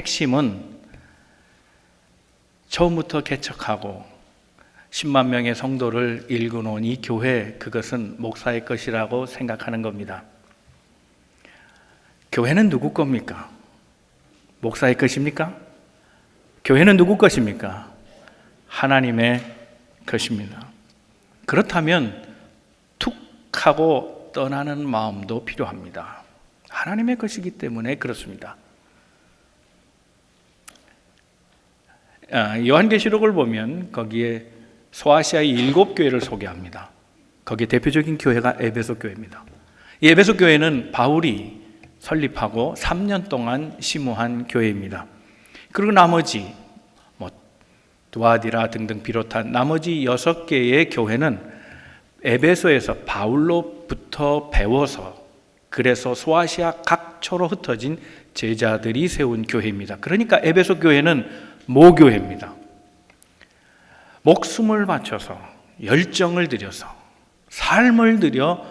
핵심은 처음부터 개척하고 10만 명의 성도를 일궈놓은 이 교회, 그것은 목사의 것이라고 생각하는 겁니다. 교회는 누구 겁니까? 목사의 것입니까? 교회는 누구 것입니까? 하나님의 것입니다. 그렇다면 툭 하고 떠나는 마음도 필요합니다. 하나님의 것이기 때문에 그렇습니다. 요한계시록을 보면 거기에 소아시아의 7교회를 소개합니다. 거기에 대표적인 교회가 에베소 교회입니다. 이 에베소 교회는 바울이 설립하고 3년 동안 심우한 교회입니다. 그리고 나머지 두아디라 등등 비롯한 나머지 6개의 교회는 에베소에서 바울로부터 배워서 그래서 소아시아 각처로 흩어진 제자들이 세운 교회입니다. 그러니까 에베소 교회는 모교회입니다. 목숨을 바쳐서 열정을 들여서 삶을 들여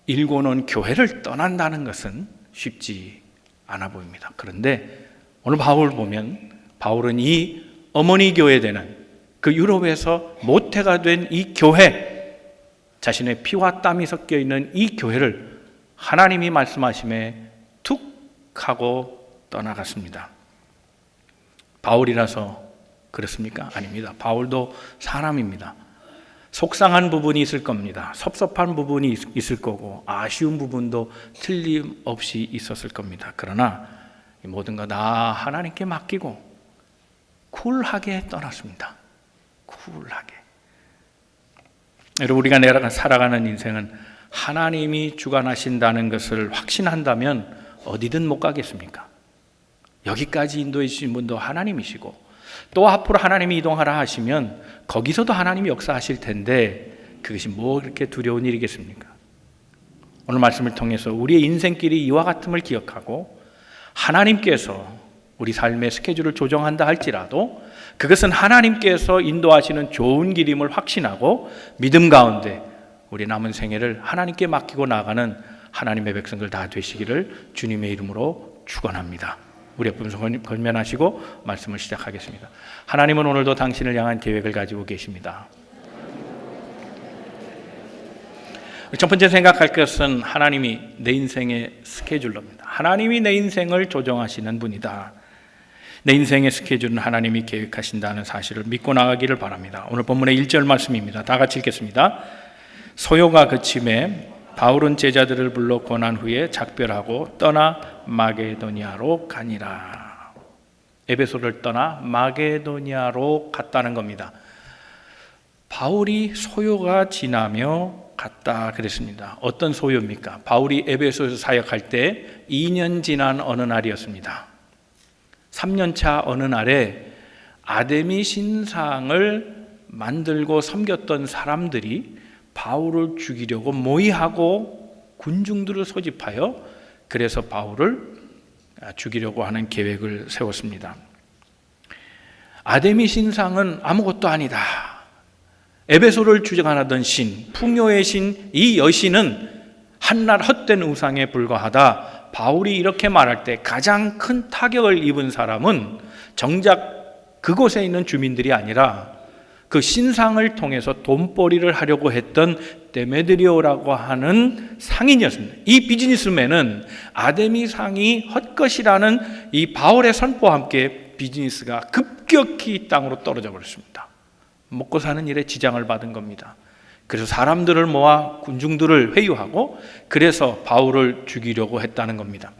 일궈놓은 교회를 떠난다는 것은 쉽지 않아 보입니다. 그런데 오늘 바울을 보면 바울은 이 어머니 교회 되는 그 유럽에서 모태가 된 이 교회, 자신의 피와 땀이 섞여 있는 이 교회를 하나님이 말씀하심에 툭 하고 떠나갔습니다. 바울이라서 그렇습니까? 아닙니다. 바울도 사람입니다. 속상한 부분이 있을 겁니다. 섭섭한 부분이 있을 거고 아쉬운 부분도 틀림없이 있었을 겁니다. 그러나 이 모든 거 다 하나님께 맡기고 쿨하게 떠났습니다. 쿨하게. 여러분, 우리가 살아가는 인생은 하나님이 주관하신다는 것을 확신한다면 어디든 못 가겠습니까? 여기까지 인도해 주신 분도 하나님이시고 또 앞으로 하나님이 이동하라 하시면 거기서도 하나님이 역사하실 텐데 그것이 뭐 그렇게 두려운 일이겠습니까? 오늘 말씀을 통해서 우리의 인생길이 이와 같음을 기억하고 하나님께서 우리 삶의 스케줄을 조정한다 할지라도 그것은 하나님께서 인도하시는 좋은 길임을 확신하고 믿음 가운데 우리 남은 생애를 하나님께 맡기고 나가는 하나님의 백성들 다 되시기를 주님의 이름으로 축원합니다. 우리 옆에서 권면하시고 말씀을 시작하겠습니다. 하나님은 오늘도 당신을 향한 계획을 가지고 계십니다. 첫 번째 생각할 것은 하나님이 내 인생의 스케줄러입니다. 하나님이 내 인생을 조정하시는 분이다. 내 인생의 스케줄은 하나님이 계획하신다는 사실을 믿고 나가기를 바랍니다. 오늘 본문의 1절 말씀입니다. 다 같이 읽겠습니다. 소요가 그침에 바울은 제자들을 불러 권한 후에 작별하고 떠나 마게도니아로 가니라. 에베소를 떠나 마게도니아로 갔다는 겁니다. 바울이 소요가 지나며 갔다 그랬습니다. 어떤 소요입니까? 바울이 에베소에서 사역할 때 2년 지난 어느 날이었습니다. 3년차 어느 날에 아데미 신상을 만들고 섬겼던 사람들이 바울을 죽이려고 모의하고 군중들을 소집하여 그래서 바울을 죽이려고 하는 계획을 세웠습니다. 아데미 신상은 아무것도 아니다. 에베소를 주장하던 신, 풍요의 신, 이 여신은 한낱 헛된 우상에 불과하다. 바울이 이렇게 말할 때 가장 큰 타격을 입은 사람은 정작 그곳에 있는 주민들이 아니라 그 신상을 통해서 돈벌이를 하려고 했던 데메드리오라고 하는 상인이었습니다. 이 비즈니스맨은 아데미 상이 헛것이라는 이 바울의 선포와 함께 비즈니스가 급격히 땅으로 떨어져 버렸습니다. 먹고 사는 일에 지장을 받은 겁니다. 그래서 사람들을 모아 군중들을 회유하고 그래서 바울을 죽이려고 했다는 겁니다.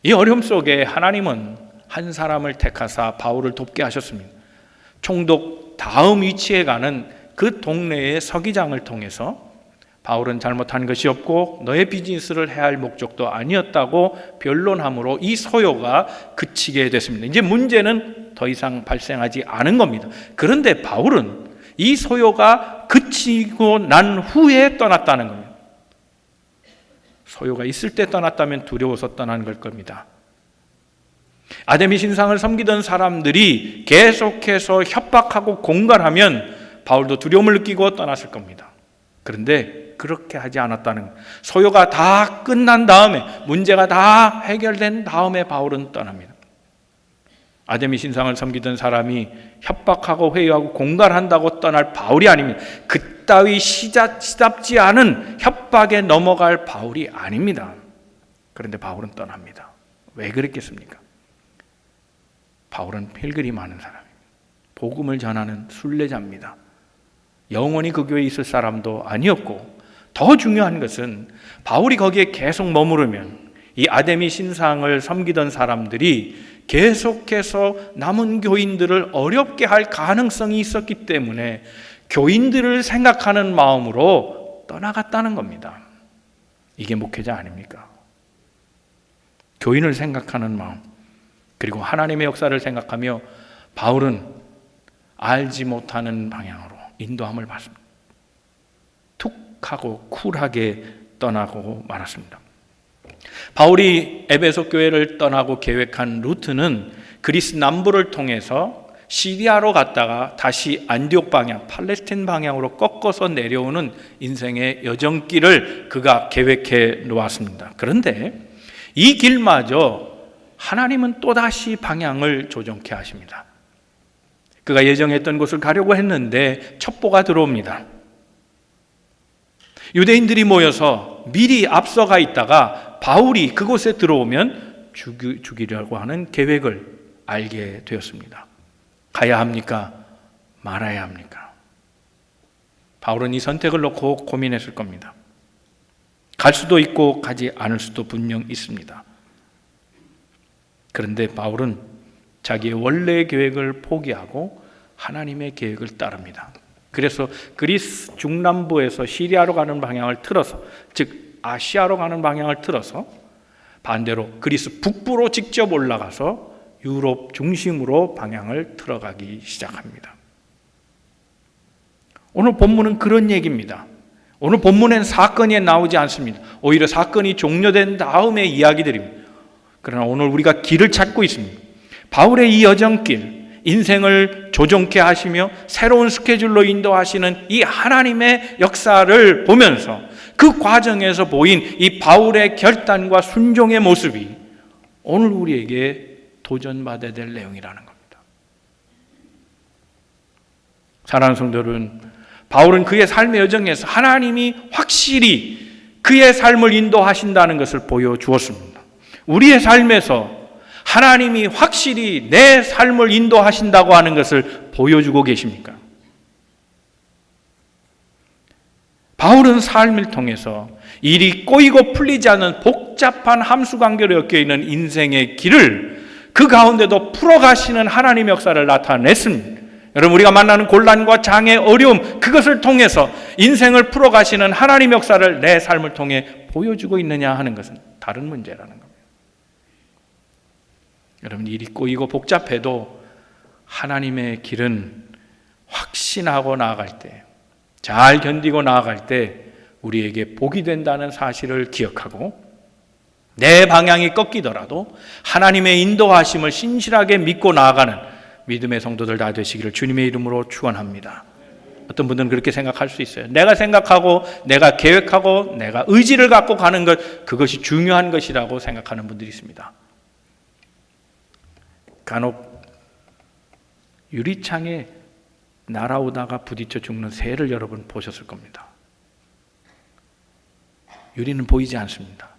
이 어려움 속에 하나님은 한 사람을 택하사 바울을 돕게 하셨습니다. 총독 다음 위치에 가는 그 동네의 서기장을 통해서 바울은 잘못한 것이 없고 너의 비즈니스를 해야 할 목적도 아니었다고 변론함으로 이 소요가 그치게 됐습니다. 이제 문제는 더 이상 발생하지 않은 겁니다. 그런데 바울은 이 소요가 그치고 난 후에 떠났다는 겁니다. 소요가 있을 때 떠났다면 두려워서 떠난 걸 겁니다. 아데미 신상을 섬기던 사람들이 계속해서 협박하고 공갈하면 바울도 두려움을 느끼고 떠났을 겁니다. 그런데 그렇게 하지 않았다는 거예요. 소요가 다 끝난 다음에, 문제가 다 해결된 다음에 바울은 떠납니다. 아데미 신상을 섬기던 사람이 협박하고 회유하고 공갈한다고 떠날 바울이 아닙니다. 그따위 시답지 않은 협박에 넘어갈 바울이 아닙니다. 그런데 바울은 떠납니다. 왜 그랬겠습니까? 바울은 필그림하는 사람입니다. 복음을 전하는 순례자입니다. 영원히 그 교회에 있을 사람도 아니었고, 더 중요한 것은 바울이 거기에 계속 머무르면 이 아데미 신상을 섬기던 사람들이 계속해서 남은 교인들을 어렵게 할 가능성이 있었기 때문에 교인들을 생각하는 마음으로 떠나갔다는 겁니다. 이게 목회자 아닙니까? 교인을 생각하는 마음, 그리고 하나님의 역사를 생각하며 바울은 알지 못하는 방향으로 인도함을 받습니다. 툭 하고 쿨하게 떠나고 말았습니다. 바울이 에베소 교회를 떠나고 계획한 루트는 그리스 남부를 통해서 시리아로 갔다가 다시 안디옥 방향, 팔레스틴 방향으로 꺾어서 내려오는 인생의 여정길을 그가 계획해 놓았습니다. 그런데 이 길마저 하나님은 또다시 방향을 조정케 하십니다. 그가 예정했던 곳을 가려고 했는데 첩보가 들어옵니다. 유대인들이 모여서 미리 앞서가 있다가 바울이 그곳에 들어오면 죽이려고 하는 계획을 알게 되었습니다. 가야 합니까? 말아야 합니까? 바울은 이 선택을 놓고 고민했을 겁니다. 갈 수도 있고 가지 않을 수도 분명 있습니다. 그런데 바울은 자기의 원래의 계획을 포기하고 하나님의 계획을 따릅니다. 그래서 그리스 중남부에서 시리아로 가는 방향을 틀어서, 즉 아시아로 가는 방향을 틀어서 반대로 그리스 북부로 직접 올라가서 유럽 중심으로 방향을 틀어가기 시작합니다. 오늘 본문은 그런 얘기입니다. 오늘 본문엔 사건이 나오지 않습니다. 오히려 사건이 종료된 다음의 이야기들입니다. 그러나 오늘 우리가 길을 찾고 있습니다. 바울의 이 여정길, 인생을 조정케 하시며 새로운 스케줄로 인도하시는 이 하나님의 역사를 보면서 그 과정에서 보인 이 바울의 결단과 순종의 모습이 오늘 우리에게 도전받아야 될 내용이라는 겁니다. 사랑하는 성도 여러분, 바울은 그의 삶의 여정에서 하나님이 확실히 그의 삶을 인도하신다는 것을 보여주었습니다. 우리의 삶에서 하나님이 확실히 내 삶을 인도하신다고 하는 것을 보여주고 계십니까? 바울은 삶을 통해서 일이 꼬이고 풀리지 않는 복잡한 함수관계로 엮여있는 인생의 길을 그 가운데도 풀어가시는 하나님의 역사를 나타냈습니다. 여러분, 우리가 만나는 곤란과 장애, 어려움, 그것을 통해서 인생을 풀어가시는 하나님의 역사를 내 삶을 통해 보여주고 있느냐 하는 것은 다른 문제라는 겁니다. 여러분, 일이 꼬이고 복잡해도 하나님의 길은 확신하고 나아갈 때, 잘 견디고 나아갈 때 우리에게 복이 된다는 사실을 기억하고, 내 방향이 꺾이더라도 하나님의 인도하심을 신실하게 믿고 나아가는 믿음의 성도들 다 되시기를 주님의 이름으로 축원합니다. 어떤 분들은 그렇게 생각할 수 있어요. 내가 생각하고 내가 계획하고 내가 의지를 갖고 가는 것, 그것이 중요한 것이라고 생각하는 분들이 있습니다. 간혹 유리창에 날아오다가 부딪혀 죽는 새를 여러분 보셨을 겁니다. 유리는 보이지 않습니다.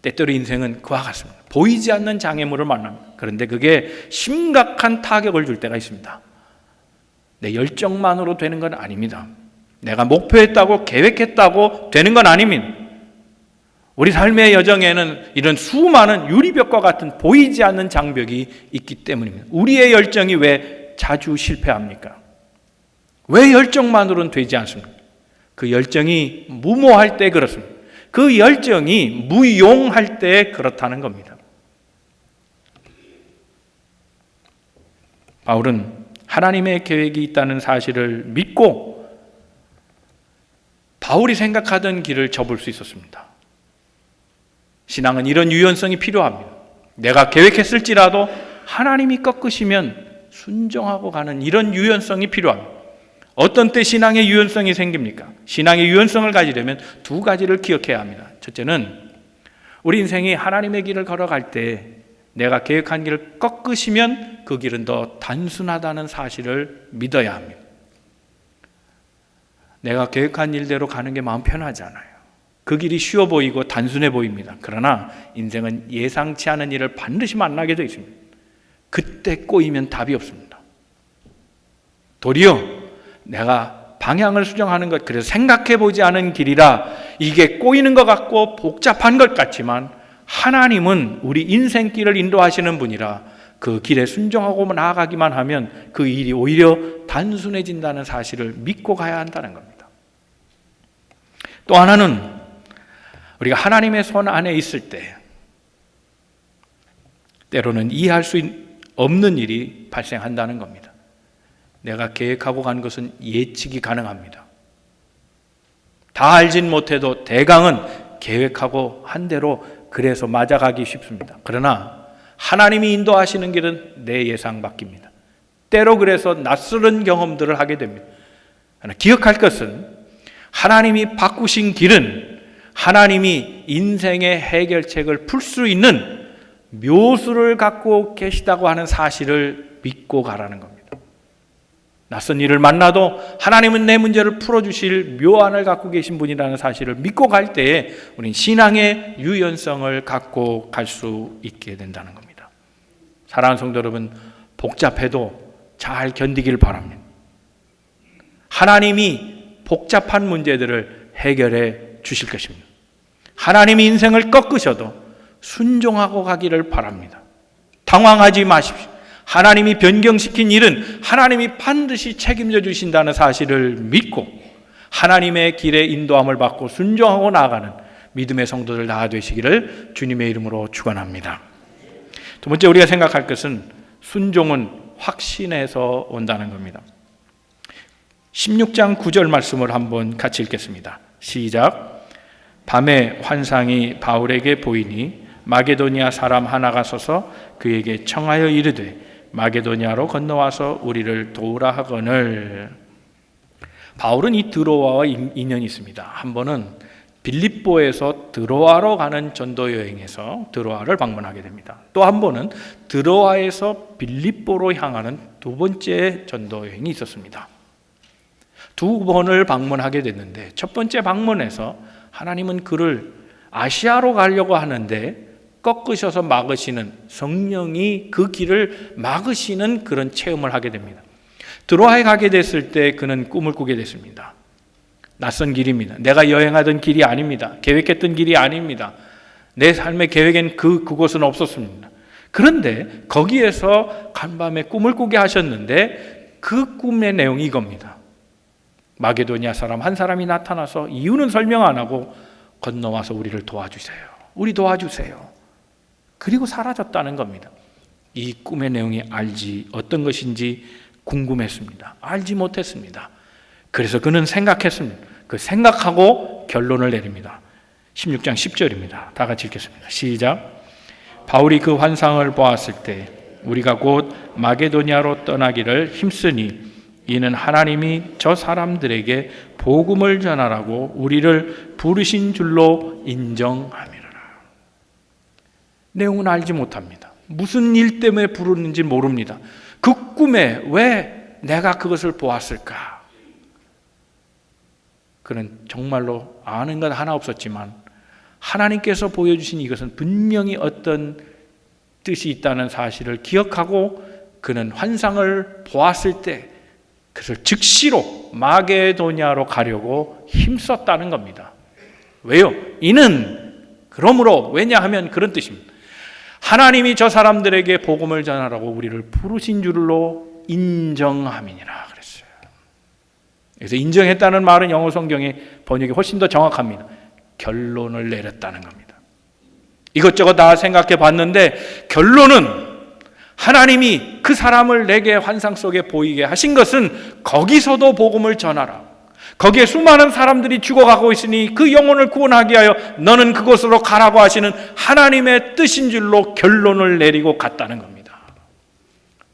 때때로 인생은 그와 같습니다. 보이지 않는 장애물을 만납니다. 그런데 그게 심각한 타격을 줄 때가 있습니다. 내 열정만으로 되는 건 아닙니다. 내가 목표했다고 계획했다고 되는 건 아닙니다. 우리 삶의 여정에는 이런 수많은 유리벽과 같은 보이지 않는 장벽이 있기 때문입니다. 우리의 열정이 왜 자주 실패합니까? 왜 열정만으로는 되지 않습니까? 그 열정이 무모할 때 그렇습니다. 그 열정이 무용할 때 그렇다는 겁니다. 바울은 하나님의 계획이 있다는 사실을 믿고 바울이 생각하던 길을 접을 수 있었습니다. 신앙은 이런 유연성이 필요합니다. 내가 계획했을지라도 하나님이 꺾으시면 순종하고 가는 이런 유연성이 필요합니다. 어떤 때 신앙의 유연성이 생깁니까? 신앙의 유연성을 가지려면 두 가지를 기억해야 합니다. 첫째는 우리 인생이 하나님의 길을 걸어갈 때 내가 계획한 길을 꺾으시면 그 길은 더 단순하다는 사실을 믿어야 합니다. 내가 계획한 일대로 가는 게 마음 편하잖아요. 그 길이 쉬워 보이고 단순해 보입니다. 그러나 인생은 예상치 않은 일을 반드시 만나게 되어 있습니다. 그때 꼬이면 답이 없습니다. 도리어 내가 방향을 수정하는 것, 그래서 생각해 보지 않은 길이라 이게 꼬이는 것 같고 복잡한 것 같지만 하나님은 우리 인생길을 인도하시는 분이라 그 길에 순종하고 나아가기만 하면 그 일이 오히려 단순해진다는 사실을 믿고 가야 한다는 겁니다. 또 하나는 우리가 하나님의 손 안에 있을 때 때로는 이해할 수 없는 일이 발생한다는 겁니다. 내가 계획하고 간 것은 예측이 가능합니다. 다 알진 못해도 대강은 계획하고 한 대로 그래서 맞아가기 쉽습니다. 그러나 하나님이 인도하시는 길은 내 예상 밖입니다. 때로 그래서 낯설은 경험들을 하게 됩니다. 하나 기억할 것은 하나님이 바꾸신 길은 하나님이 인생의 해결책을 풀 수 있는 묘수를 갖고 계시다고 하는 사실을 믿고 가라는 겁니다. 낯선 일을 만나도 하나님은 내 문제를 풀어주실 묘안을 갖고 계신 분이라는 사실을 믿고 갈 때에 우린 신앙의 유연성을 갖고 갈 수 있게 된다는 겁니다. 사랑하는 성도 여러분, 복잡해도 잘 견디길 바랍니다. 하나님이 복잡한 문제들을 해결해 주실 것입니다. 하나님이 인생을 꺾으셔도 순종하고 가기를 바랍니다. 당황하지 마십시오. 하나님이 변경시킨 일은 하나님이 반드시 책임져 주신다는 사실을 믿고 하나님의 길에 인도함을 받고 순종하고 나아가는 믿음의 성도들 다 되시기를 주님의 이름으로 축원합니다. 두 번째 우리가 생각할 것은 순종은 확신에서 온다는 겁니다. 16장 9절 말씀을 한번 같이 읽겠습니다. 시작. 밤에 환상이 바울에게 보이니 마게도니아 사람 하나가 서서 그에게 청하여 이르되 마게도니아로 건너와서 우리를 도우라 하거늘. 바울은 이 드로아와 인연이 있습니다. 한 번은 빌립보에서 드로아로 가는 전도 여행에서 드로아를 방문하게 됩니다. 또 한 번은 드로아에서 빌립보로 향하는 두 번째 전도 여행이 있었습니다. 두 번을 방문하게 됐는데 첫 번째 방문에서 하나님은 그를 아시아로 가려고 하는데 꺾으셔서 막으시는, 성령이 그 길을 막으시는 그런 체험을 하게 됩니다. 드로아에 가게 됐을 때 그는 꿈을 꾸게 됐습니다. 낯선 길입니다. 내가 여행하던 길이 아닙니다. 계획했던 길이 아닙니다. 내 삶의 계획엔 그곳은 없었습니다. 그런데 거기에서 간밤에 꿈을 꾸게 하셨는데 그 꿈의 내용이 이겁니다. 마게도니아 사람 한 사람이 나타나서 이유는 설명 안 하고 건너와서 우리를 도와주세요. 우리 도와주세요. 그리고 사라졌다는 겁니다. 이 꿈의 내용이 어떤 것인지 궁금했습니다. 알지 못했습니다. 그래서 그는 생각했습니다. 그 생각하고 결론을 내립니다. 16장 10절입니다. 다 같이 읽겠습니다. 시작. 바울이 그 환상을 보았을 때 우리가 곧 마게도니아로 떠나기를 힘쓰니 이는 하나님이 저 사람들에게 복음을 전하라고 우리를 부르신 줄로 인정함이라. 내용은 알지 못합니다. 무슨 일 때문에 부르는지 모릅니다. 그 꿈에 왜 내가 그것을 보았을까? 그는 정말로 아는 것 하나 없었지만 하나님께서 보여주신 이것은 분명히 어떤 뜻이 있다는 사실을 기억하고 그는 환상을 보았을 때 그것을 즉시로 마게도니아로 가려고 힘썼다는 겁니다. 왜요? 이는 그러므로 왜냐하면 그런 뜻입니다. 하나님이 저 사람들에게 복음을 전하라고 우리를 부르신 줄로 인정함이니라 그랬어요. 그래서 인정했다는 말은 영어 성경의 번역이 훨씬 더 정확합니다. 결론을 내렸다는 겁니다. 이것저것 다 생각해 봤는데 결론은 하나님이 그 사람을 내게 환상 속에 보이게 하신 것은 거기서도 복음을 전하라. 거기에 수많은 사람들이 죽어가고 있으니 그 영혼을 구원하게 하여 너는 그곳으로 가라고 하시는 하나님의 뜻인 줄로 결론을 내리고 갔다는 겁니다.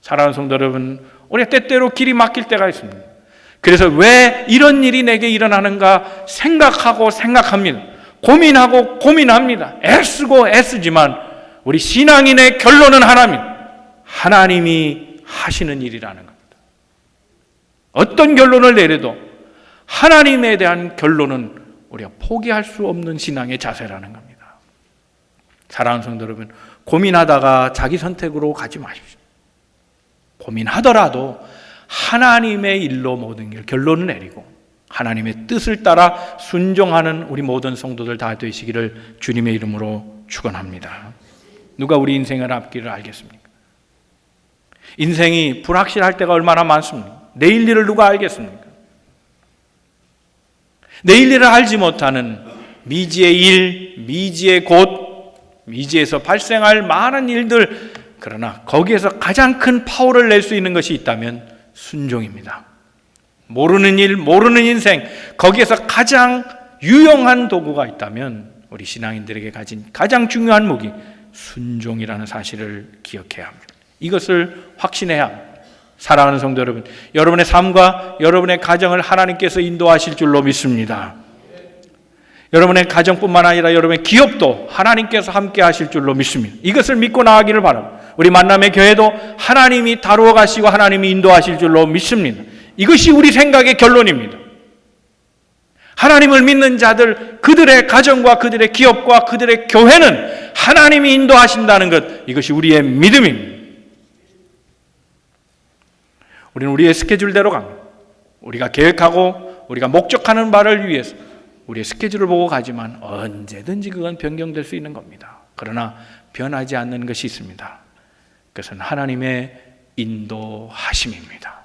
사랑하는 성도 여러분, 우리가 때때로 길이 막힐 때가 있습니다. 그래서 왜 이런 일이 내게 일어나는가 생각하고 생각합니다. 고민하고 고민합니다. 애쓰고 애쓰지만 우리 신앙인의 결론은 하나님이 하시는 일이라는 겁니다. 어떤 결론을 내려도 하나님에 대한 결론은 우리가 포기할 수 없는 신앙의 자세라는 겁니다. 사랑하는 성도 여러분, 고민하다가 자기 선택으로 가지 마십시오. 고민하더라도 하나님의 일로 모든 길 결론을 내리고 하나님의 뜻을 따라 순종하는 우리 모든 성도들 다 되시기를 주님의 이름으로 축원합니다. 누가 우리 인생을 앞길을 알겠습니까? 인생이 불확실할 때가 얼마나 많습니까? 내일 일을 누가 알겠습니까? 내일 일을 알지 못하는 미지의 일, 미지의 곳, 미지에서 발생할 많은 일들, 그러나 거기에서 가장 큰 파워를 낼 수 있는 것이 있다면 순종입니다. 모르는 일, 모르는 인생, 거기에서 가장 유용한 도구가 있다면 우리 신앙인들에게 가진 가장 중요한 무기, 순종이라는 사실을 기억해야 합니다. 이것을 확신해야 합니다. 사랑하는 성도 여러분, 여러분의 삶과 여러분의 가정을 하나님께서 인도하실 줄로 믿습니다. 여러분의 가정뿐만 아니라 여러분의 기업도 하나님께서 함께 하실 줄로 믿습니다. 이것을 믿고 나아가기를 바랍니다. 우리 만남의 교회도 하나님이 다루어 가시고 하나님이 인도하실 줄로 믿습니다. 이것이 우리 생각의 결론입니다. 하나님을 믿는 자들, 그들의 가정과 그들의 기업과 그들의 교회는 하나님이 인도하신다는 것, 이것이 우리의 믿음입니다. 우리는 우리의 스케줄대로 갑니다. 우리가 계획하고 우리가 목적하는 바를 위해서 우리의 스케줄을 보고 가지만 언제든지 그건 변경될 수 있는 겁니다. 그러나 변하지 않는 것이 있습니다. 그것은 하나님의 인도하심입니다.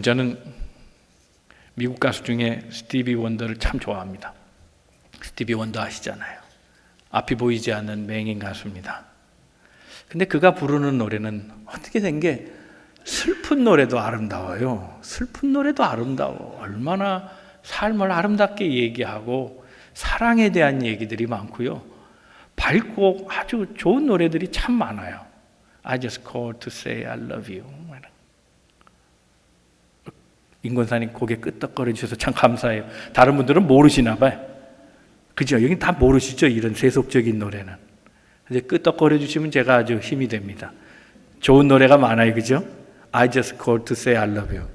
저는 미국 가수 중에 스티비 원더를 참 좋아합니다. 스티비 원더 아시잖아요. 앞이 보이지 않는 맹인 가수입니다. 근데 그가 부르는 노래는 어떻게 된 게 슬픈 노래도 아름다워요. 슬픈 노래도 아름다워. 얼마나 삶을 아름답게 얘기하고 사랑에 대한 얘기들이 많고요. 밝고 아주 좋은 노래들이 참 많아요. I just called to say I love you. 인권사님 고개 끄덕거려 주셔서 참 감사해요. 다른 분들은 모르시나 봐요. 그죠? 여기 다 모르시죠? 이런 세속적인 노래는. 이제 끄덕거려 주시면 제가 아주 힘이 됩니다. 좋은 노래가 많아요. 그죠? I just called to say I love you.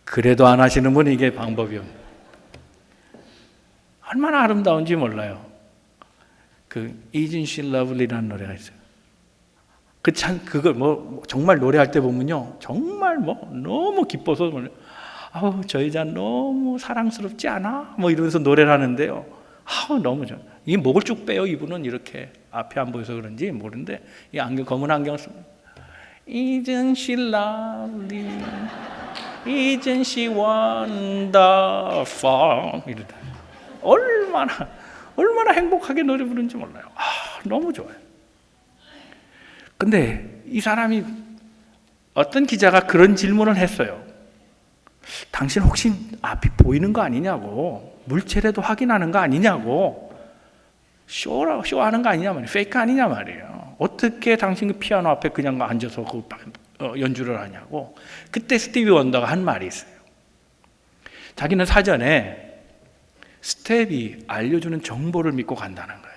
그래도 안 하시는 분은 이게 방법이요. 얼마나 아름다운지 몰라요. Isn't she lovely라는 노래가 있어요. 그걸 정말 노래할 때 보면요. 정말 너무 기뻐서 아우, 저 여자 너무 사랑스럽지 않아? 이러면서 노래를 하는데요. 아우, 너무 좋아. 이 목을 쭉 빼요. 이분은 이렇게 앞이 안 보여서 그런지 모르는데 이 검은 안경 쓰고 Isn't she lovely? Isn't she wonderful? 이러다. 얼마나 행복하게 노래 부르는지 몰라요. 너무 좋아요. 근데 이 사람이 어떤 기자가 그런 질문을 했어요. 당신 혹시 앞이 보이는 거 아니냐고, 물체라도 확인하는 거 아니냐고, 쇼하는 거 아니냐 말이에요. 페이크 아니냐 말이에요. 어떻게 당신 그 피아노 앞에 그냥 앉아서 연주를 하냐고. 그때 스티비 원더가 한 말이 있어요. 자기는 사전에 스텝이 알려주는 정보를 믿고 간다는 거예요.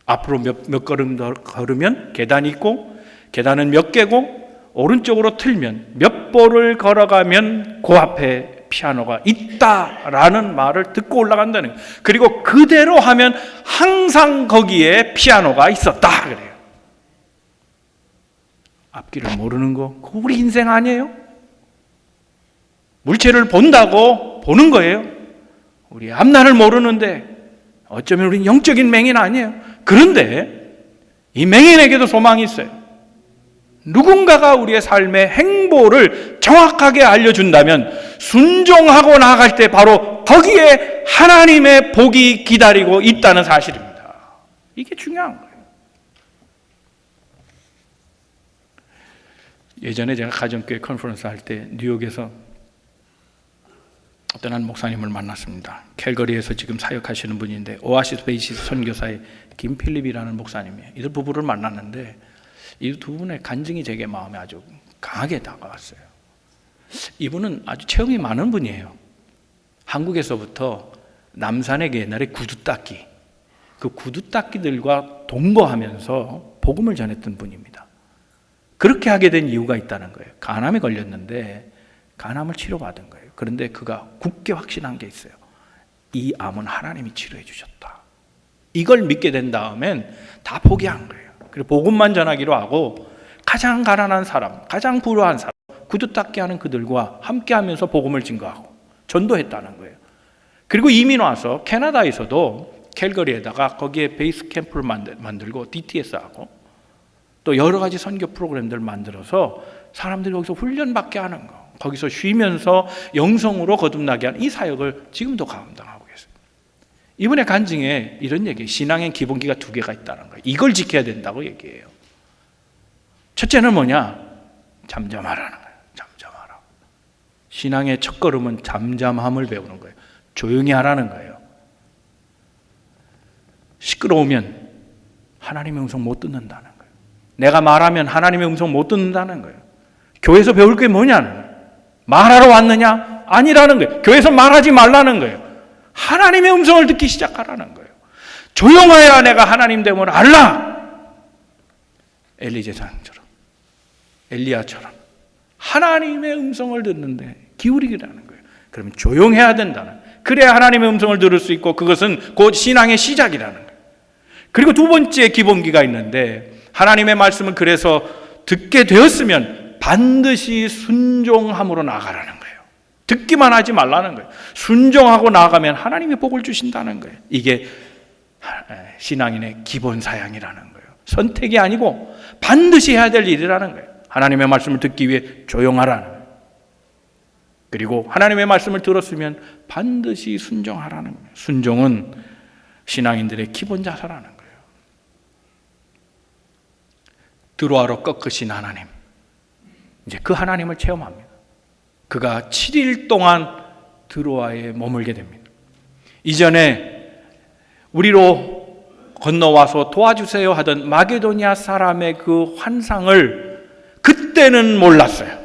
앞으로 몇 걸음 더 걸으면 계단이 있고, 계단은 몇 개고, 오른쪽으로 틀면 몇 볼을 걸어가면 그 앞에 피아노가 있다라는 말을 듣고 올라간다는 거예요. 그리고 그대로 하면 항상 거기에 피아노가 있었다 그래요. 앞길을 모르는 거, 그거 우리 인생 아니에요? 물체를 본다고 보는 거예요. 우리 앞날을 모르는데 어쩌면 우리는 영적인 맹인 아니에요. 그런데 이 맹인에게도 소망이 있어요. 누군가가 우리의 삶의 행보를 정확하게 알려준다면 순종하고 나아갈 때 바로 거기에 하나님의 복이 기다리고 있다는 사실입니다. 이게 중요한 거예요. 예전에 제가 가정교회 컨퍼런스 할 때 뉴욕에서 어떤 한 목사님을 만났습니다. 캘거리에서 지금 사역하시는 분인데 오아시스 베이시스 선교사의 김필립이라는 목사님이에요. 이들 부부를 만났는데 이 두 분의 간증이 제게 마음에 아주 강하게 다가왔어요. 이분은 아주 체험이 많은 분이에요. 한국에서부터 남산에게 옛날에 구두닦이, 그 구두닦이들과 동거하면서 복음을 전했던 분입니다. 그렇게 하게 된 이유가 있다는 거예요. 간암에 걸렸는데 간암을 치료받은 거예요. 그런데 그가 굳게 확신한 게 있어요. 이 암은 하나님이 치료해 주셨다. 이걸 믿게 된 다음엔 다 포기한 거예요. 그리고 복음만 전하기로 하고 가장 가난한 사람, 가장 불우한 사람, 구두닦기 하는 그들과 함께하면서 복음을 증거하고 전도했다는 거예요. 그리고 이민 와서 캐나다에서도 캘거리에다가 거기에 베이스 캠프를 만들고 DTS하고 또 여러 가지 선교 프로그램들을 만들어서 사람들이 거기서 훈련받게 하는 거, 거기서 쉬면서 영성으로 거듭나게 하는 이 사역을 지금도 감당하고 계세요. 이번에 간증에 이런 얘기예요. 신앙의 기본기가 2개가 있다는 거예요. 이걸 지켜야 된다고 얘기해요. 첫째는 뭐냐? 잠잠하라는 거예요. 잠잠하라. 신앙의 첫걸음은 잠잠함을 배우는 거예요. 조용히 하라는 거예요. 시끄러우면 하나님의 음성 못 듣는다는 거예요. 내가 말하면 하나님의 음성 못 듣는다는 거예요. 교회에서 배울 게 뭐냐는 거예요. 말하러 왔느냐? 아니라는 거예요. 교회에서 말하지 말라는 거예요. 하나님의 음성을 듣기 시작하라는 거예요. 조용해야 내가 하나님 됨을 알라. 엘리 제사장처럼, 엘리야처럼 하나님의 음성을 듣는데 기울이기라는 거예요. 그러면 조용해야 된다는 거예요. 그래야 하나님의 음성을 들을 수 있고 그것은 곧 신앙의 시작이라는 거예요. 그리고 2번째 기본기가 있는데 하나님의 말씀을 그래서 듣게 되었으면 반드시 순종함으로 나아가라는 거예요. 듣기만 하지 말라는 거예요. 순종하고 나아가면 하나님이 복을 주신다는 거예요. 이게 신앙인의 기본 사양이라는 거예요. 선택이 아니고 반드시 해야 될 일이라는 거예요. 하나님의 말씀을 듣기 위해 조용하라는 거예요. 그리고 하나님의 말씀을 들었으면 반드시 순종하라는 거예요. 순종은 신앙인들의 기본 자세라는 거예요. 드로아로 꺾으신 하나님, 이제 그 하나님을 체험합니다. 그가 7일 동안 드로아에 머물게 됩니다. 이전에 우리로 건너와서 도와주세요 하던 마게도니아 사람의 그 환상을 그때는 몰랐어요.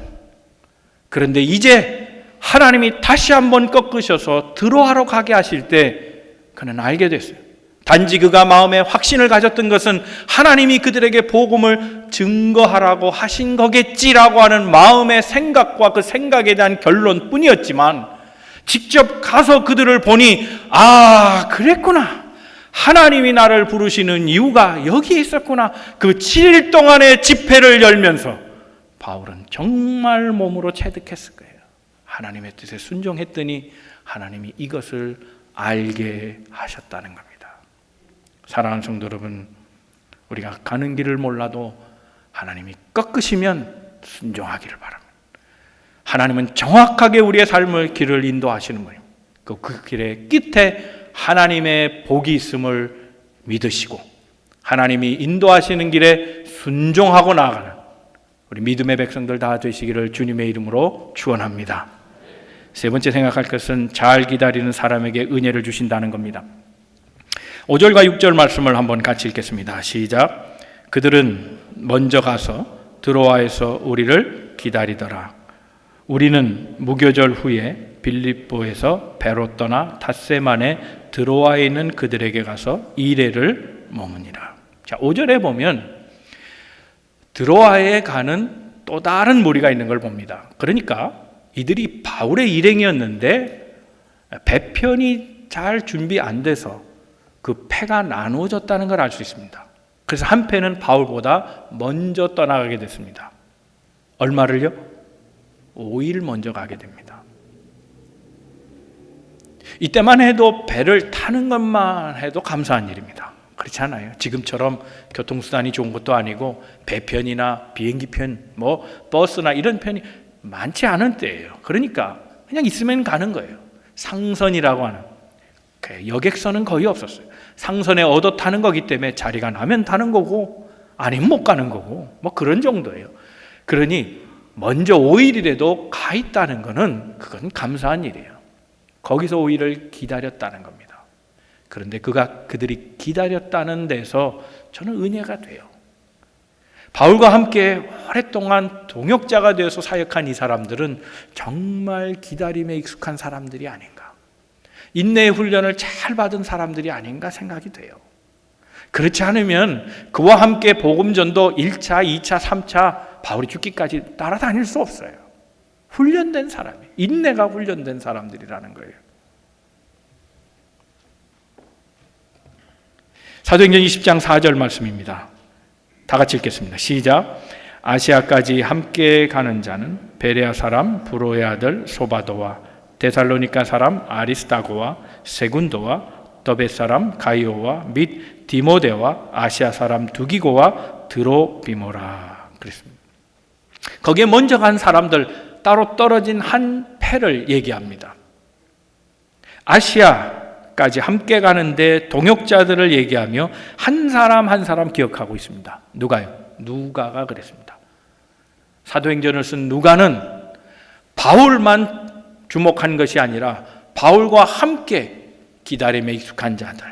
그런데 이제 하나님이 다시 한번 꺾으셔서 드로아로 가게 하실 때 그는 알게 됐어요. 단지 그가 마음에 확신을 가졌던 것은 하나님이 그들에게 복음을 증거하라고 하신 거겠지라고 하는 마음의 생각과 그 생각에 대한 결론뿐이었지만 직접 가서 그들을 보니 그랬구나. 하나님이 나를 부르시는 이유가 여기에 있었구나. 그 7일 동안의 집회를 열면서 바울은 정말 몸으로 체득했을 거예요. 하나님의 뜻에 순종했더니 하나님이 이것을 알게 하셨다는 겁니다. 사랑하는 성도 여러분, 우리가 가는 길을 몰라도 하나님이 꺾으시면 순종하기를 바랍니다. 하나님은 정확하게 우리의 삶을 길을 인도하시는 분입니다. 그 길의 끝에 하나님의 복이 있음을 믿으시고 하나님이 인도하시는 길에 순종하고 나아가는 우리 믿음의 백성들 다 되시기를 주님의 이름으로 축원합니다. 세 번째 생각할 것은 잘 기다리는 사람에게 은혜를 주신다는 겁니다. 5절과 6절 말씀을 한번 같이 읽겠습니다. 시작. 그들은 먼저 가서 드로아에서 우리를 기다리더라. 우리는 무교절 후에 빌립보에서 배로 떠나 닷새만에 드로아에 있는 그들에게 가서 2일을 머무니라. 자, 5절에 보면 드로아에 가는 또 다른 무리가 있는 걸 봅니다. 그러니까 이들이 바울의 일행이었는데 배편이 잘 준비 안 돼서 그 패가 나누어졌다는 걸 알 수 있습니다. 그래서 한 패는 바울보다 먼저 떠나가게 됐습니다. 얼마를요? 5일 먼저 가게 됩니다. 이때만 해도 배를 타는 것만 해도 감사한 일입니다. 그렇지 않아요? 지금처럼 교통수단이 좋은 것도 아니고 배편이나 비행기편, 버스나 이런 편이 많지 않은 때예요. 그러니까 그냥 있으면 가는 거예요. 상선이라고 하는 여객선은 거의 없었어요. 상선에 얻어 타는 거기 때문에 자리가 나면 타는 거고 아니면 못 가는 거고 그런 정도예요. 그러니 먼저 5일이라도 가 있다는 거는 그건 감사한 일이에요. 거기서 5일을 기다렸다는 겁니다. 그런데 그들이 기다렸다는 데서 저는 은혜가 돼요. 바울과 함께 오랫동안 동역자가 되어서 사역한 이 사람들은 정말 기다림에 익숙한 사람들이 아닌가. 인내의 훈련을 잘 받은 사람들이 아닌가 생각이 돼요. 그렇지 않으면 그와 함께 복음전도 1차, 2차, 3차 바울이 죽기까지 따라다닐 수 없어요. 훈련된 사람이, 인내가 훈련된 사람들이라는 거예요. 사도행전 20장 4절 말씀입니다. 다 같이 읽겠습니다. 시작. 아시아까지 함께 가는 자는 베레아 사람 브로의 아들 소바도와 데살로니가 사람 아리스다고와 세군도와 더베 사람 가이오와 및 디모데와 아시아 사람 두기고와 드로비모라 그랬습니다. 거기에 먼저 간 사람들 따로 떨어진 한 패를 얘기합니다. 아시아까지 함께 가는데 동역자들을 얘기하며 한 사람 한 사람 기억하고 있습니다. 누가요? 누가가 그랬습니다. 사도행전을 쓴 누가는 바울만 주목한 것이 아니라 바울과 함께 기다림에 익숙한 자들,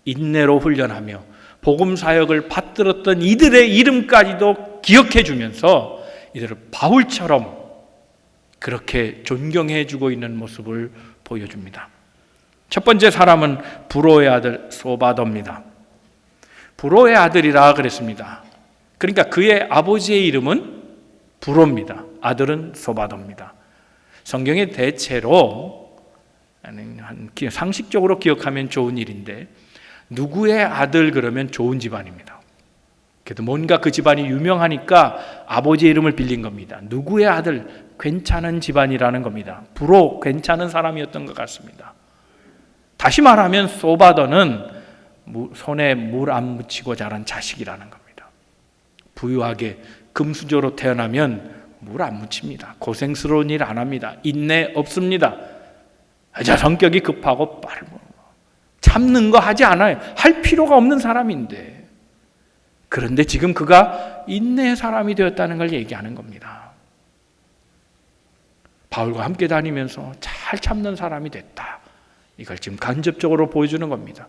인내로 훈련하며 복음 사역을 받들었던 이들의 이름까지도 기억해 주면서 이들을 바울처럼 그렇게 존경해 주고 있는 모습을 보여줍니다. 첫 번째 사람은 브로의 아들 소바도입니다. 브로의 아들이라 그랬습니다. 그러니까 그의 아버지의 이름은 브로입니다. 아들은 소바도입니다. 성경에 대체로 상식적으로 기억하면 좋은 일인데 누구의 아들 그러면 좋은 집안입니다. 그래도 뭔가 그 집안이 유명하니까 아버지의 이름을 빌린 겁니다. 누구의 아들 괜찮은 집안이라는 겁니다. 브로 괜찮은 사람이었던 것 같습니다. 다시 말하면 소바도는 손에 물 안 묻히고 자란 자식이라는 겁니다. 부유하게 금수저로 태어나면 물 안 묻힙니다. 고생스러운 일 안 합니다. 인내 없습니다. 성격이 급하고 빠르고 참는 거 하지 않아요. 할 필요가 없는 사람인데, 그런데 지금 그가 인내의 사람이 되었다는 걸 얘기하는 겁니다. 바울과 함께 다니면서 잘 참는 사람이 됐다. 이걸 지금 간접적으로 보여주는 겁니다.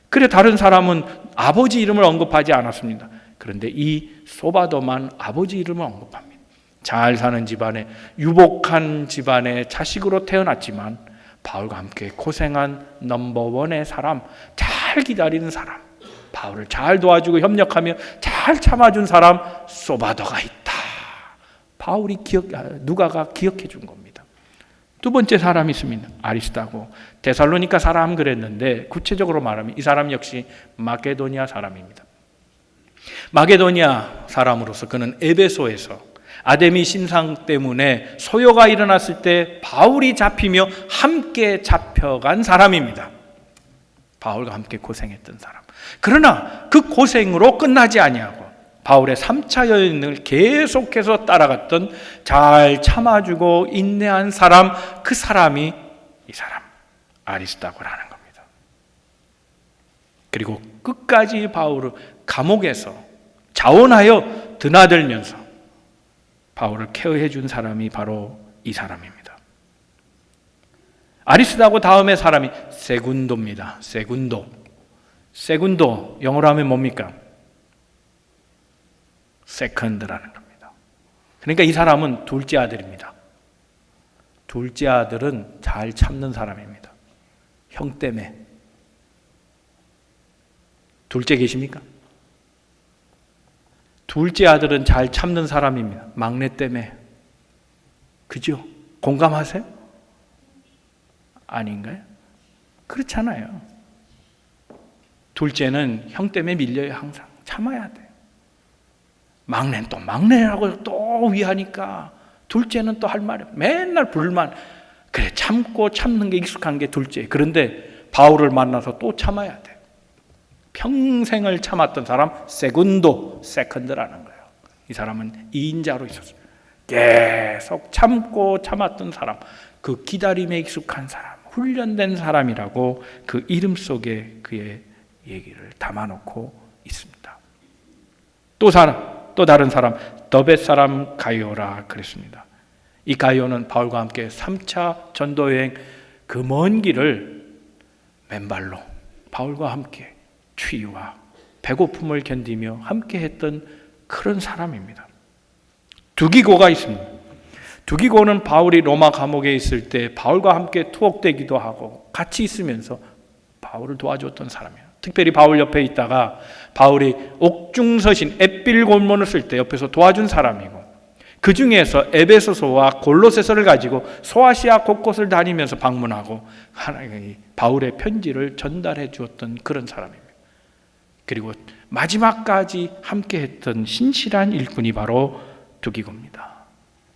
그래 다른 사람은 아버지 이름을 언급하지 않았습니다. 그런데 이 소바도만 아버지 이름을 언급합니다. 잘 사는 집안에, 유복한 집안의 자식으로 태어났지만 바울과 함께 고생한 넘버원의 사람, 잘 기다리는 사람, 바울을 잘 도와주고 협력하며 잘 참아준 사람 소바도가 있다. 바울이 누가가 기억해 준 겁니다. 두 번째 사람이 있습니다. 아리스다고. 데살로니가 사람 그랬는데 구체적으로 말하면 이 사람 역시 마게도니아 사람입니다. 마게도니아 사람으로서 그는 에베소에서 아데미 신상 때문에 소요가 일어났을 때 바울이 잡히며 함께 잡혀간 사람입니다. 바울과 함께 고생했던 사람. 그러나 그 고생으로 끝나지 아니하고 바울의 3차 여행을 계속해서 따라갔던 잘 참아주고 인내한 사람, 그 사람이 이 사람 아리스다고라는 겁니다. 그리고 끝까지 바울을 감옥에서 자원하여 드나들면서 바울을 케어해 준 사람이 바로 이 사람입니다. 아리스다고 다음에 사람이 세군도입니다. 세군도 영어로 하면 뭡니까? 세컨드라는 겁니다. 그러니까 이 사람은 둘째 아들입니다. 둘째 아들은 잘 참는 사람입니다. 형 때문에. 둘째 계십니까? 둘째 아들은 잘 참는 사람입니다. 막내 때문에. 그죠? 공감하세요? 아닌가요? 그렇잖아요. 둘째는 형 때문에 밀려요. 항상 참아야 돼요. 막내는 또 막내라고 또 위하니까 둘째는 또 할 말이 맨날 불만. 그래 참고 참는 게 익숙한 게 둘째. 그런데 바울을 만나서 또 참아야 돼. 평생을 참았던 사람 세컨드라는 거예요. 이 사람은 2인자로 있었어요. 계속 참고 참았던 사람, 그 기다림에 익숙한 사람, 훈련된 사람이라고 그 이름 속에 그의 얘기를 담아놓고 있습니다. 또 다른 사람 더벳 사람 가이오라 그랬습니다. 이 가이오는 바울과 함께 3차 전도여행 그 먼 길을 맨발로 바울과 함께 추위와 배고픔을 견디며 함께 했던 그런 사람입니다. 두기고가 있습니다. 두기고는 바울이 로마 감옥에 있을 때 바울과 함께 투옥되기도 하고 같이 있으면서 바울을 도와줬던 사람이에요. 특별히 바울 옆에 있다가 바울이 옥중서신 에필곤문을 쓸 때 옆에서 도와준 사람이고, 그 중에서 에베소서와 골로새서를 가지고 소아시아 곳곳을 다니면서 방문하고 하나님이 바울의 편지를 전달해 주었던 그런 사람입니다. 그리고 마지막까지 함께했던 신실한 일꾼이 바로 두기고입니다.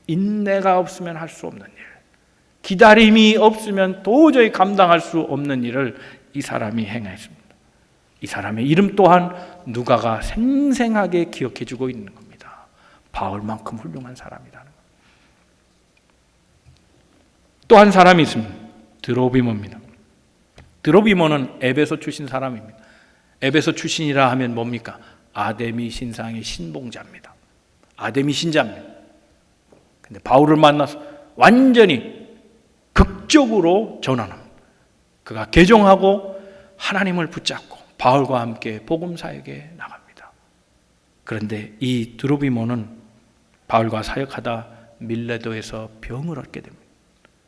인내가 없으면 할 수 없는 일, 기다림이 없으면 도저히 감당할 수 없는 일을 이 사람이 행했습니다. 이 사람의 이름 또한 누가가 생생하게 기억해 주고 있는 겁니다. 바울만큼 훌륭한 사람이라는 것. 또 한 사람이 있습니다. 드로비모입니다. 드로비모는 에베소 출신 사람입니다. 에베소 출신이라 하면 뭡니까? 아데미 신상의 신봉자입니다. 아데미 신자입니다. 근데 바울을 만나서 완전히 극적으로 전환합니다. 그가 개종하고 하나님을 붙잡고 바울과 함께 복음 사역에 나갑니다. 그런데 이 드로비모는 바울과 사역하다 밀레도에서 병을 얻게 됩니다.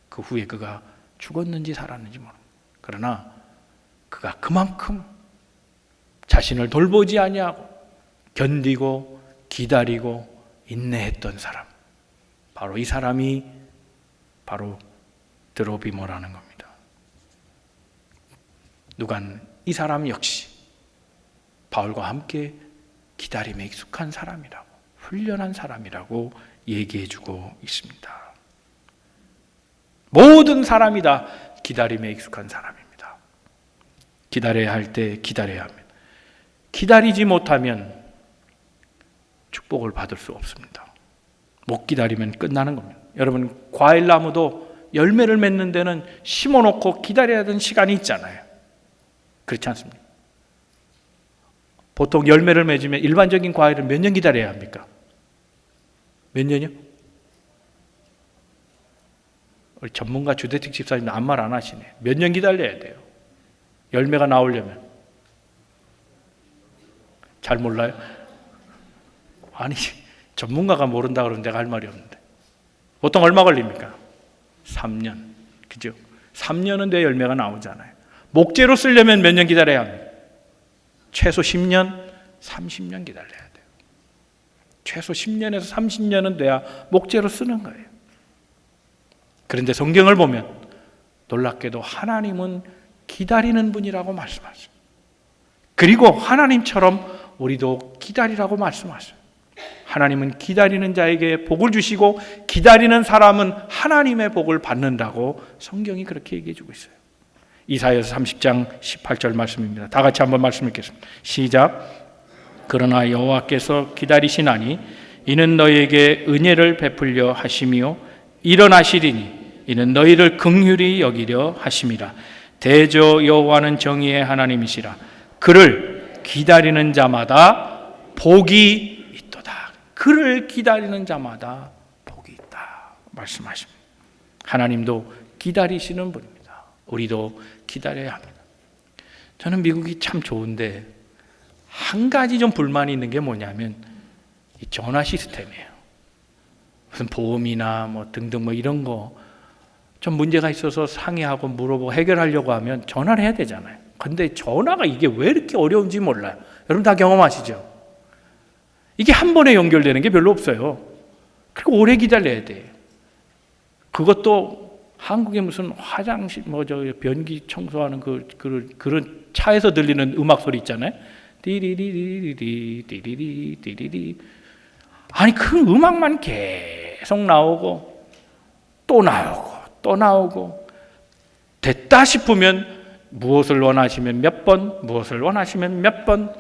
그 후에 그가 죽었는지 살았는지 모릅니다. 그러나 그가 그만큼 자신을 돌보지 아니하고 견디고 기다리고 인내했던 사람, 바로 이 사람이 바로 드로비모라는 겁니다. 누가는 이 사람 역시 바울과 함께 기다림에 익숙한 사람이라고, 훈련한 사람이라고 얘기해주고 있습니다. 모든 사람이 다 기다림에 익숙한 사람입니다. 기다려야 할 때 기다려야 합니다. 기다리지 못하면 축복을 받을 수 없습니다. 못 기다리면 끝나는 겁니다. 여러분, 과일나무도 열매를 맺는 데는 심어놓고 기다려야 하는 시간이 있잖아요. 그렇지 않습니까? 보통 열매를 맺으면 일반적인 과일은 몇 년 기다려야 합니까? 몇 년이요? 우리 전문가 주대택 집사님 아무 말 안 하시네. 몇 년 기다려야 돼요? 열매가 나오려면. 잘 몰라요? 아니, 전문가가 모른다 그러면 내가 할 말이 없는데. 보통 얼마 걸립니까? 3년. 그죠? 3년은 돼 열매가 나오잖아요. 목재로 쓰려면 몇 년 기다려야 합니까? 최소 10년, 30년 기다려야 돼요. 최소 10년에서 30년은 돼야 목재로 쓰는 거예요. 그런데 성경을 보면 놀랍게도 하나님은 기다리는 분이라고 말씀하세요. 그리고 하나님처럼 우리도 기다리라고 말씀하세요. 하나님은 기다리는 자에게 복을 주시고 기다리는 사람은 하나님의 복을 받는다고 성경이 그렇게 얘기해 주고 있어요. 이사야서 30장 18절 말씀입니다. 다 같이 한번 말씀 읽겠습니다. 시작. 그러나 여호와께서 기다리시나니 이는 너희에게 은혜를 베풀려 하심이요 일어나시리니 이는 너희를 긍휼히 여기려 하심이라. 대저 여호와는 정의의 하나님이시라. 그를 기다리는 자마다 복이 있도다. 그를 기다리는 자마다 복이 있다 말씀하십니다. 하나님도 기다리시는 분입니다. 우리도 기다려야 합니다. 저는 미국이 참 좋은데 한 가지 좀 불만이 있는 게 뭐냐면 이 전화 시스템이에요. 무슨 보험이나 뭐 등등 뭐 이런 거 좀 문제가 있어서 상의하고 물어보고 해결하려고 하면 전화를 해야 되잖아요. 근데 전화가 이게 왜 이렇게 어려운지 몰라요. 여러분 다 경험하시죠? 이게 한 번에 연결되는 게 별로 없어요. 그리고 오래 기다려야 돼요. 그것도 한국에 무슨 화장실 변기 청소하는 그런 차에서 들리는 음악 소리 있잖아요. 띠리리리리리 띠리리 띠리리. 아니 그 음악만 계속 나오고 또 나오고 또 나오고, 됐다 싶으면 무엇을 원하시면 몇 번, 무엇을 원하시면 몇 번,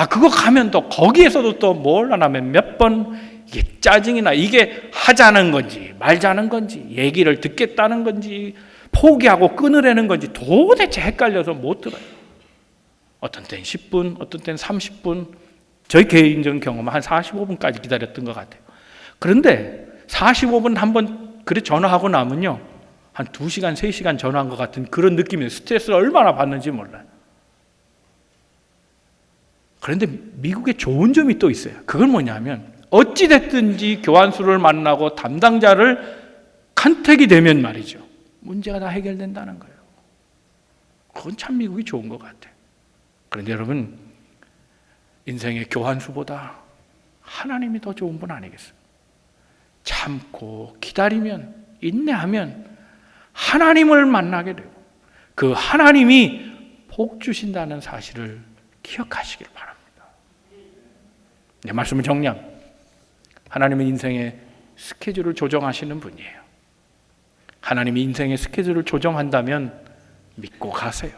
그거 가면 또 거기에서도 또 뭘 하면 몇 번. 이게 짜증이 나. 이게 하자는 건지 말자는 건지 얘기를 듣겠다는 건지 포기하고 끊으려는 건지 도대체 헷갈려서 못 들어요. 어떤 때는 10분, 어떤 때는 30분, 저희 개인적인 경험은 한 45분까지 기다렸던 것 같아요. 그런데 45분 한번 그래 전화하고 나면요 한 2시간, 3시간 전화한 것 같은 그런 느낌이에요. 스트레스를 얼마나 받는지 몰라요. 그런데 미국에 좋은 점이 또 있어요. 그건 뭐냐면 어찌됐든지 교환수를 만나고 담당자를 간택이 되면 말이죠, 문제가 다 해결된다는 거예요. 그건 참 미국이 좋은 것 같아요. 그런데 여러분, 인생의 교환수보다 하나님이 더 좋은 분 아니겠어요? 참고 기다리면, 인내하면 하나님을 만나게 되고 그 하나님이 복 주신다는 사실을 기억하시길 바랍니다. 내 말씀을 정리하면, 하나님은 인생의 스케줄을 조정하시는 분이에요. 하나님이 인생의 스케줄을 조정한다면 믿고 가세요.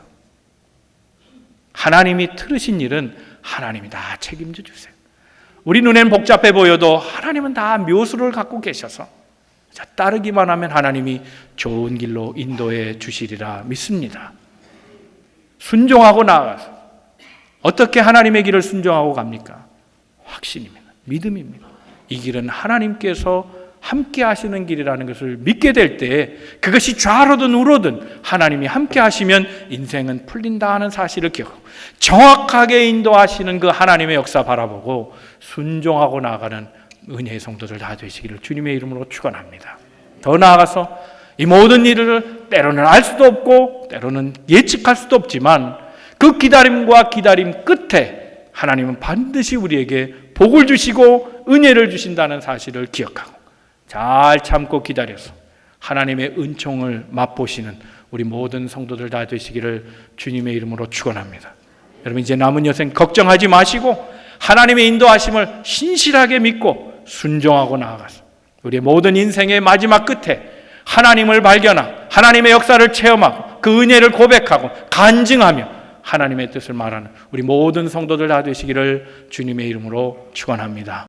하나님이 틀으신 일은 하나님이 다 책임져 주세요. 우리 눈엔 복잡해 보여도 하나님은 다 묘수를 갖고 계셔서 따르기만 하면 하나님이 좋은 길로 인도해 주시리라 믿습니다. 순종하고 나아가서 어떻게 하나님의 길을 순종하고 갑니까? 확신입니다. 믿음입니다. 이 길은 하나님께서 함께 하시는 길이라는 것을 믿게 될 때, 그것이 좌로든 우로든 하나님이 함께 하시면 인생은 풀린다 하는 사실을 기억하고 정확하게 인도하시는 그 하나님의 역사 바라보고 순종하고 나아가는 은혜의 성도들 다 되시기를 주님의 이름으로 축원합니다. 더 나아가서 이 모든 일을 때로는 알 수도 없고 때로는 예측할 수도 없지만 그 기다림과 기다림 끝에 하나님은 반드시 우리에게 복을 주시고 은혜를 주신다는 사실을 기억하고 잘 참고 기다려서 하나님의 은총을 맛보시는 우리 모든 성도들 다 되시기를 주님의 이름으로 축원합니다. 여러분, 이제 남은 여생 걱정하지 마시고 하나님의 인도하심을 신실하게 믿고 순종하고 나아가서 우리의 모든 인생의 마지막 끝에 하나님을 발견하고 하나님의 역사를 체험하고 그 은혜를 고백하고 간증하며 하나님의 뜻을 말하는 우리 모든 성도들 다 되시기를 주님의 이름으로 축원합니다.